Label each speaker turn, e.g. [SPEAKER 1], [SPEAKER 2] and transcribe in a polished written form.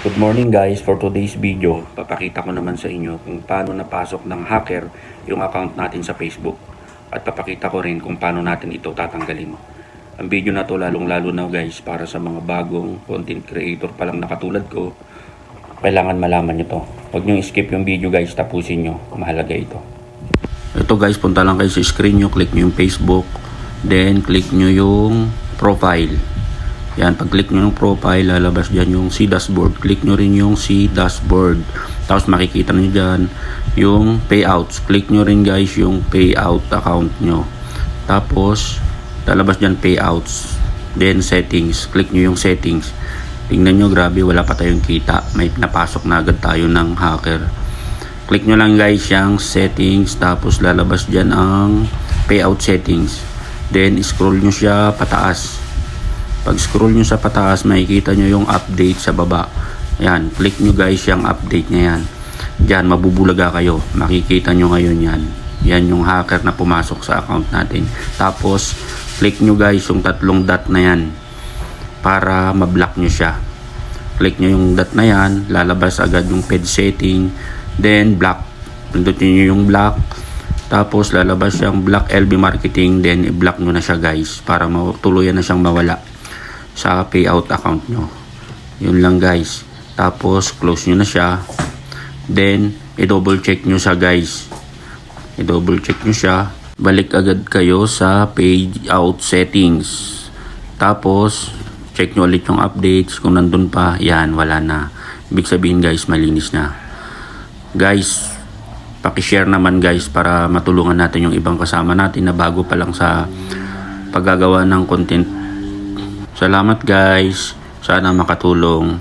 [SPEAKER 1] Good morning guys, for today's video, papakita ko naman sa inyo kung paano napasok ng hacker yung account natin sa Facebook. At papakita ko rin kung paano natin ito tatanggalin. Ang video na to lalong lalo na guys para sa mga bagong content creator pa lang na katulad ko. Kailangan malaman nyo to. Huwag nyo skip yung video guys, tapusin nyo. Mahalaga ito. Ito guys, punta lang kayo sa screen nyo, click nyo yung Facebook. Then click nyo yung profile. Yan, pag-click nyo yung profile, lalabas dyan yung see dashboard. Click nyo rin yung see dashboard. Tapos makikita nyo dyan yung payouts. Click nyo rin guys yung payout account nyo. Tapos, lalabas dyan payouts. Then settings. Click nyo yung settings. Tingnan nyo, grabe, wala pa tayong kita. May napasok na agad tayo ng hacker. Click nyo lang guys yung settings. Tapos lalabas dyan ang payout settings. Then, scroll nyo siya pataas. Pag scroll nyo sa pataas, makikita nyo yung update sa baba. Ayan, click nyo guys yung update na yan. Diyan, mabubulaga kayo. Makikita nyo ngayon yan. Yan yung hacker na pumasok sa account natin. Tapos, click nyo guys yung tatlong dot na yan para ma-block nyo siya. Click nyo yung dot na yan, lalabas agad yung page setting. Then, block. Pindutin nyo yung block. Tapos, lalabas yung block LB marketing. Then, i-block nyo na siya guys para tuluyan na siyang mawala sa payout account nyo. Yun lang guys. Tapos close nyo na siya. Then i-double check nyo siya guys. I-double check nyo siya. Balik agad kayo sa payout settings. Tapos check nyo ulit yung updates. Kung nandun pa, yan, wala na. Ibig sabihin guys, malinis na. Guys, paki-share naman guys para matulungan natin yung ibang kasama natin na bago pa lang sa paggagawa ng content. Salamat guys. Sana makatulong.